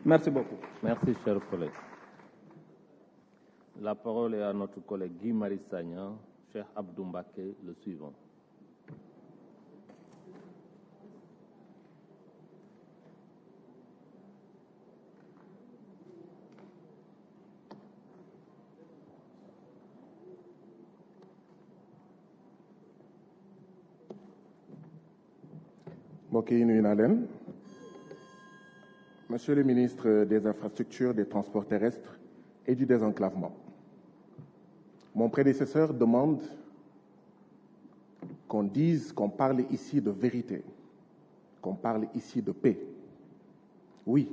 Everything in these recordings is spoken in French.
Merci beaucoup. Merci, cher collègue. La parole est à notre collègue Guy Marius Sagna, Cheikh Abdou Mbacké, le suivant. mbokk yi nuyu naa leen. Monsieur le ministre des Infrastructures, des Transports terrestres et du désenclavement, mon prédécesseur demande qu'on dise qu'on parle ici de vérité, qu'on parle ici de paix. Oui,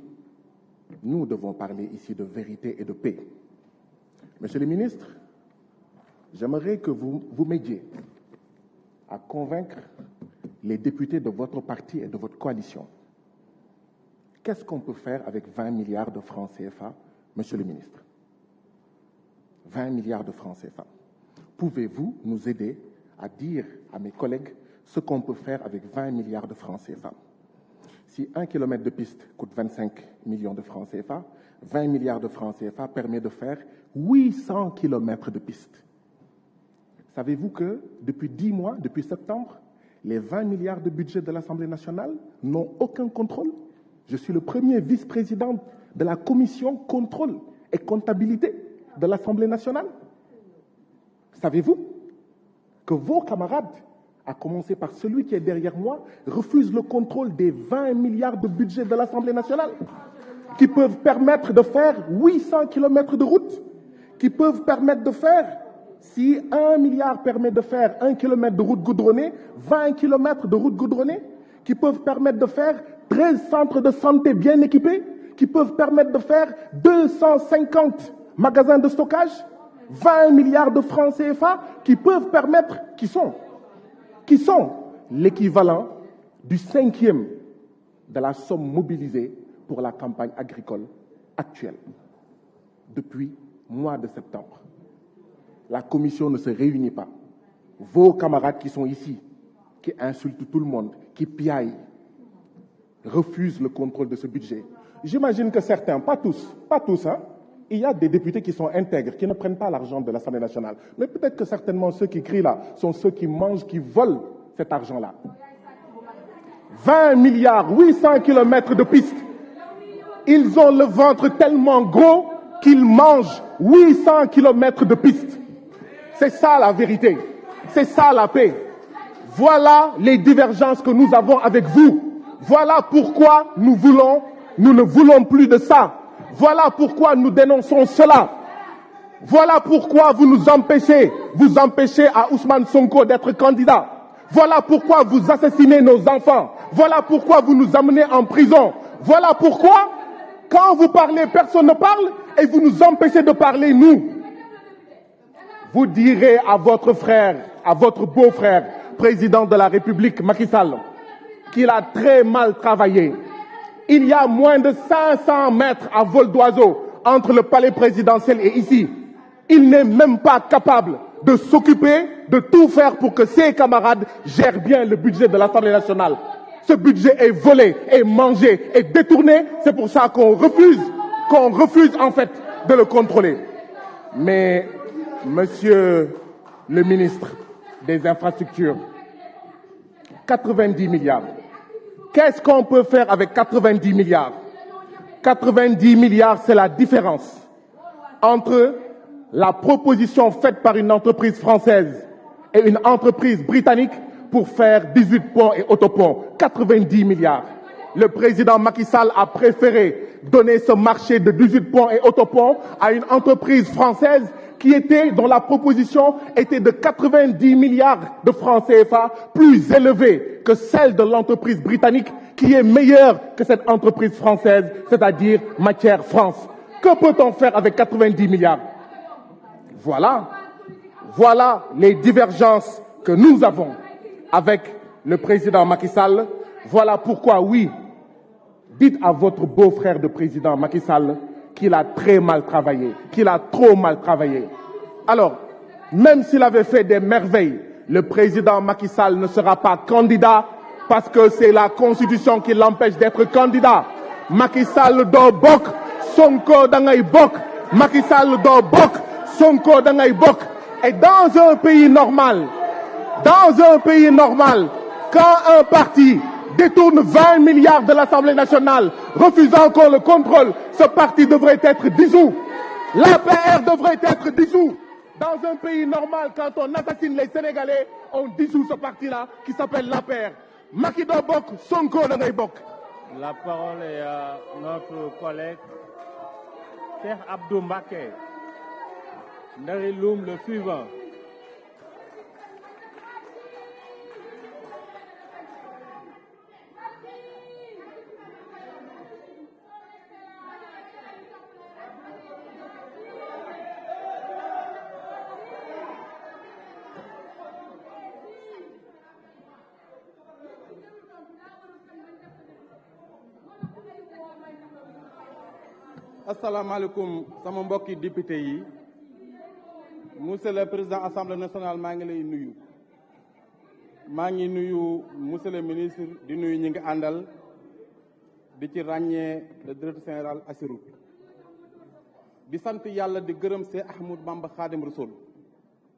nous devons parler ici de vérité et de paix. Monsieur le ministre, j'aimerais que vous m'aidiez à convaincre les députés de votre parti et de votre coalition. Qu'est-ce qu'on peut faire avec 20 milliards de francs CFA, monsieur le ministre? 20 milliards de francs CFA. Pouvez-vous nous aider à dire à mes collègues ce qu'on peut faire avec 20 milliards de francs CFA? Si 1 kilomètre de piste coûte 25 millions de francs CFA, 20 milliards de francs CFA permet de faire 800 kilomètres de piste. Savez-vous que depuis 10 mois, depuis septembre, les 20 milliards de budget de l'Assemblée nationale n'ont aucun contrôle? Je suis le premier vice-président de la commission contrôle et comptabilité de l'Assemblée nationale. Savez-vous que vos camarades, à commencer par celui qui est derrière moi, refusent le contrôle des 20 milliards de budget de l'Assemblée nationale, qui peuvent permettre de faire 800 kilomètres de route, qui peuvent permettre de faire, si 1 milliard permet de faire 1 kilomètre de route goudronnée, 20 kilomètres de route goudronnée, qui peuvent permettre de faire 13 centres de santé bien équipés, qui peuvent permettre de faire 250 magasins de stockage, 20 milliards de francs CFA, qui peuvent permettre, qui sont l'équivalent du 5e de la somme mobilisée pour la campagne agricole actuelle depuis mois de septembre. La commission ne se réunit pas. Vos camarades qui sont ici, qui insultent tout le monde, qui piaillent, refusent le contrôle de ce budget. J'imagine que certains, pas tous, hein, il y a des députés qui sont intègres, qui ne prennent pas l'argent de l'Assemblée nationale. Mais peut-être que certainement ceux qui crient là sont ceux qui mangent, qui volent cet argent-là. 20 milliards, 800 kilomètres de pistes. Ils ont le ventre tellement gros qu'ils mangent 800 kilomètres de pistes. C'est ça la vérité. C'est ça la paix. Voilà les divergences que nous avons avec vous. Voilà pourquoi nous ne voulons plus de ça. Voilà pourquoi nous dénonçons cela. Voilà pourquoi vous empêchez à Ousmane Sonko d'être candidat. Voilà pourquoi vous assassinez nos enfants. Voilà pourquoi vous nous amenez en prison. Voilà pourquoi, quand vous parlez, personne ne parle et vous nous empêchez de parler, nous. Vous direz à votre frère, à votre beau-frère, président de la République, Macky Sall, qu'il a très mal travaillé. Il y a moins de 500 mètres à vol d'oiseau entre le palais présidentiel et ici. Il n'est même pas capable de s'occuper, de tout faire pour que ses camarades gèrent bien le budget de l'Assemblée nationale. Ce budget est volé, est mangé, est détourné. C'est pour ça qu'on refuse en fait de le contrôler. Mais, monsieur le ministre des Infrastructures, 90 milliards. Qu'est-ce qu'on peut faire avec 90 milliards? 90 milliards, c'est la différence entre la proposition faite par une entreprise française et une entreprise britannique pour faire 18 ponts et autoponts. 90 milliards. Le président Macky Sall a préféré donner ce marché de 18 ponts et autoponts à une entreprise française dont la proposition était de 90 milliards de francs CFA, plus élevée que celle de l'entreprise britannique, qui est meilleure que cette entreprise française, c'est-à-dire Matière France. Que peut-on faire avec 90 milliards? Voilà les divergences que nous avons avec le président Macky Sall. Voilà pourquoi, oui, dites à votre beau-frère de président Macky Sall qu'il a très mal travaillé, qu'il a trop mal travaillé. Alors, même s'il avait fait des merveilles, le président Macky Sall ne sera pas candidat parce que c'est la Constitution qui l'empêche d'être candidat. Macky Sall doo bokk Sonko da ngay bokk Macky Sall doo bokk Sonko da ngay bokk. Et dans un pays normal quand un parti détourne 20 milliards de l'Assemblée nationale refusant qu'on le contrôle, ce parti devrait être dissous. L'APR devrait être dissous. Dans un pays normal, quand on assassine les Sénégalais, on dissout ce parti-là qui s'appelle l'APR. Macky doo bokk Sonko da ngay bokk. La parole est à notre collègue Cheikh Abdou Mbacké. Ndari Loum le suivant. asalaamaaleykum sama mbokki député yi monsieur le président assemblée nationale maa ngi lay nuyu maa ngi nuyu monsieur le ministre di nuyu ñi ngi àndal di ci ràññee le directeur général Assirou di sant yàlla di gërëm see Ahmadou Bamba Khadim Rassoul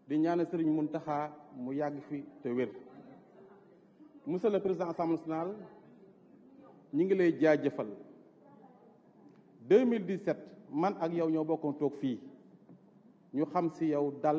di ñaanal Serigne Mountakha mu yàgg fi te wér monsieur le président assemblée nationale ñi ngi lay jaajëfal 2017 man ak yow ñoo bokkoon toog fii ñu xam si yow dal